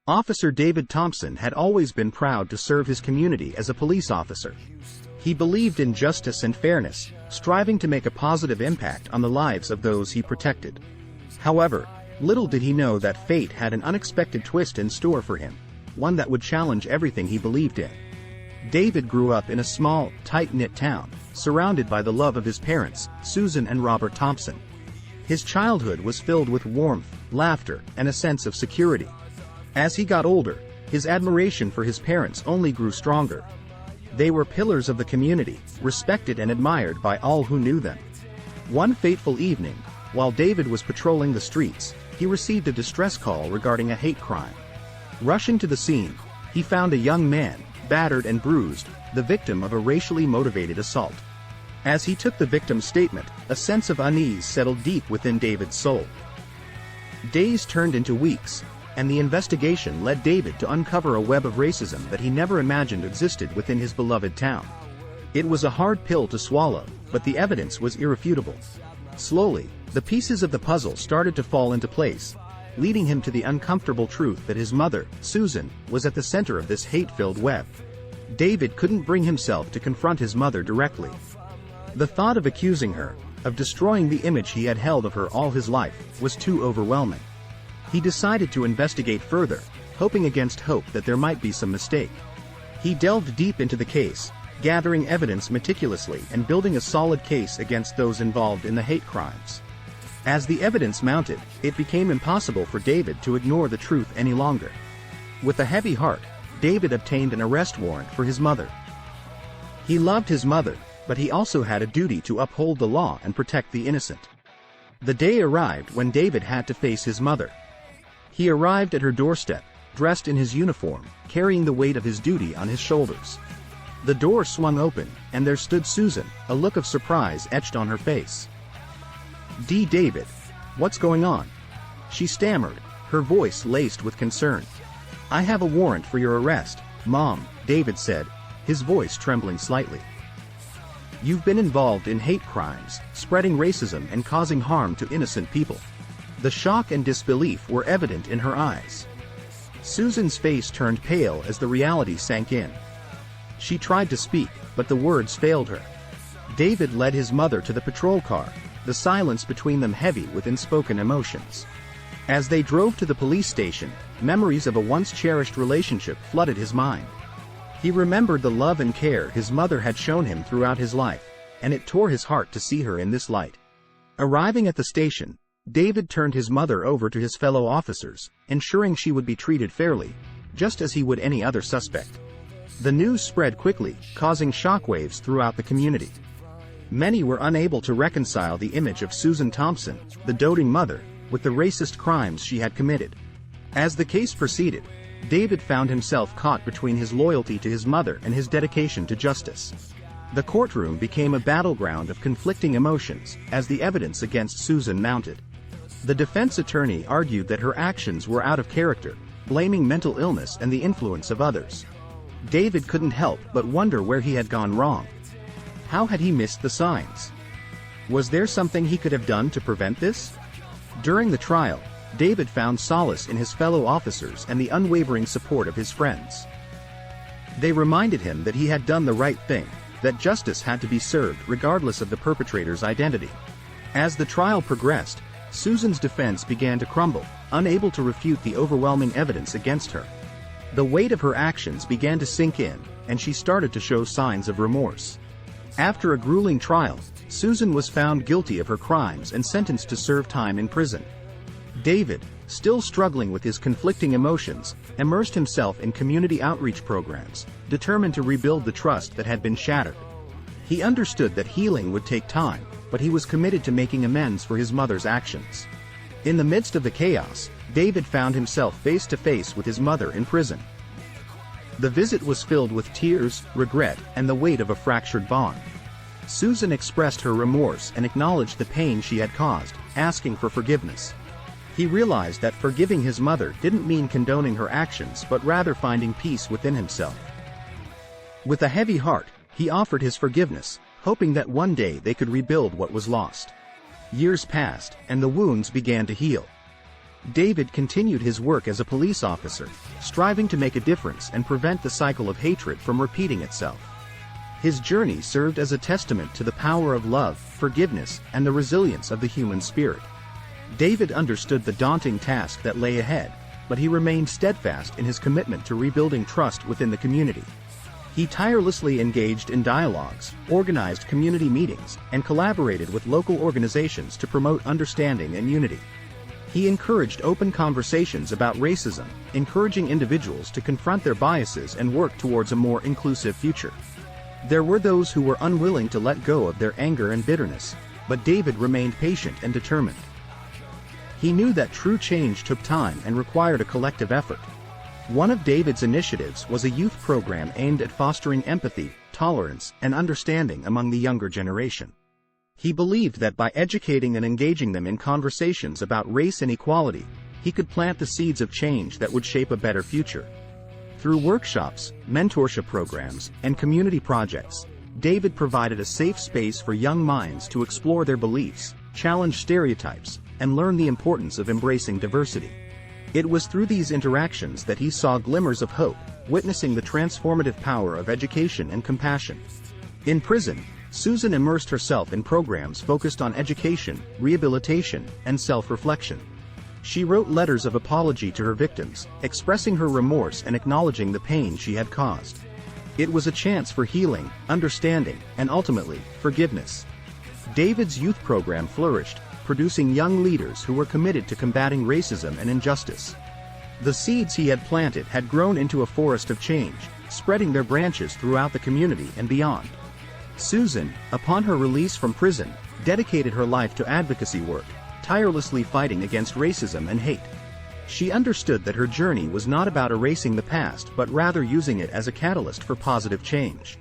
Officer David Thompson had always been proud to serve his community as a police officer. He believed in justice and fairness, striving to make a positive impact on the lives of those he protected. However, little did he know that fate had an unexpected twist in store for him, one that would challenge everything he believed in. David grew up in a small, tight-knit town, surrounded by the love of his parents, Susan and Robert Thompson. His childhood was filled with warmth, laughter, and a sense of security. As he got older, his admiration for his parents only grew stronger. They were pillars of the community, respected and admired by all who knew them. One fateful evening, while David was patrolling the streets, he received a distress call regarding a hate crime. Rushing to the scene, he found a young man, battered and bruised, the victim of a racially motivated assault. As he took the victim's statement, a sense of unease settled deep within David's soul. Days turned into weeks, and the investigation led David to uncover a web of racism that he never imagined existed within his beloved town. It was a hard pill to swallow, but the evidence was irrefutable. Slowly, the pieces of the puzzle started to fall into place, leading him to the uncomfortable truth that his mother, Susan, was at the center of this hate-filled web. David couldn't bring himself to confront his mother directly. The thought of accusing her, of destroying the image he had held of her all his life, was too overwhelming. He decided to investigate further, hoping against hope that there might be some mistake. He delved deep into the case, gathering evidence meticulously and building a solid case against those involved in the hate crimes. As the evidence mounted, it became impossible for David to ignore the truth any longer. With a heavy heart, David obtained an arrest warrant for his mother. He loved his mother, but he also had a duty to uphold the law and protect the innocent. The day arrived when David had to face his mother. He arrived at her doorstep, dressed in his uniform, carrying the weight of his duty on his shoulders. The door swung open, and there stood Susan, a look of surprise etched on her face. David, what's going on?" she stammered, her voice laced with concern. "I have a warrant for your arrest, Mom," David said, his voice trembling slightly. "You've been involved in hate crimes, spreading racism and causing harm to innocent people." The shock and disbelief were evident in her eyes. Susan's face turned pale as the reality sank in. She tried to speak, but the words failed her. David led his mother to the patrol car, the silence between them heavy with unspoken emotions. As they drove to the police station, memories of a once-cherished relationship flooded his mind. He remembered the love and care his mother had shown him throughout his life, and it tore his heart to see her in this light. Arriving at the station, David turned his mother over to his fellow officers, ensuring she would be treated fairly, just as he would any other suspect. The news spread quickly, causing shockwaves throughout the community. Many were unable to reconcile the image of Susan Thompson, the doting mother, with the racist crimes she had committed. As the case proceeded, David found himself caught between his loyalty to his mother and his dedication to justice. The courtroom became a battleground of conflicting emotions as the evidence against Susan mounted. The defense attorney argued that her actions were out of character, blaming mental illness and the influence of others. David couldn't help but wonder where he had gone wrong. How had he missed the signs? Was there something he could have done to prevent this? During the trial, David found solace in his fellow officers and the unwavering support of his friends. They reminded him that he had done the right thing, that justice had to be served regardless of the perpetrator's identity. As the trial progressed, Susan's defense began to crumble, unable to refute the overwhelming evidence against her. The weight of her actions began to sink in, and she started to show signs of remorse. After a grueling trial, Susan was found guilty of her crimes and sentenced to serve time in prison. David, still struggling with his conflicting emotions, immersed himself in community outreach programs, determined to rebuild the trust that had been shattered. He understood that healing would take time, but he was committed to making amends for his mother's actions. In the midst of the chaos, David found himself face to face with his mother in prison. The visit was filled with tears, regret, and the weight of a fractured bond. Susan expressed her remorse and acknowledged the pain she had caused, asking for forgiveness. He realized that forgiving his mother didn't mean condoning her actions but rather finding peace within himself. With a heavy heart, he offered his forgiveness, hoping that one day they could rebuild what was lost. Years passed, and the wounds began to heal. David continued his work as a police officer, striving to make a difference and prevent the cycle of hatred from repeating itself. His journey served as a testament to the power of love, forgiveness, and the resilience of the human spirit. David understood the daunting task that lay ahead, but he remained steadfast in his commitment to rebuilding trust within the community. He tirelessly engaged in dialogues, organized community meetings, and collaborated with local organizations to promote understanding and unity. He encouraged open conversations about racism, encouraging individuals to confront their biases and work towards a more inclusive future. There were those who were unwilling to let go of their anger and bitterness, but David remained patient and determined. He knew that true change took time and required a collective effort. One of David's initiatives was a youth program aimed at fostering empathy, tolerance, and understanding among the younger generation. He believed that by educating and engaging them in conversations about race and equality, he could plant the seeds of change that would shape a better future. Through workshops, mentorship programs, and community projects, David provided a safe space for young minds to explore their beliefs, challenge stereotypes, and learn the importance of embracing diversity. It was through these interactions that he saw glimmers of hope, witnessing the transformative power of education and compassion. In prison, Susan immersed herself in programs focused on education, rehabilitation, and self-reflection. She wrote letters of apology to her victims, expressing her remorse and acknowledging the pain she had caused. It was a chance for healing, understanding, and ultimately, forgiveness. David's youth program flourished, producing young leaders who were committed to combating racism and injustice. The seeds he had planted had grown into a forest of change, spreading their branches throughout the community and beyond. Susan, upon her release from prison, dedicated her life to advocacy work, tirelessly fighting against racism and hate. She understood that her journey was not about erasing the past but rather using it as a catalyst for positive change.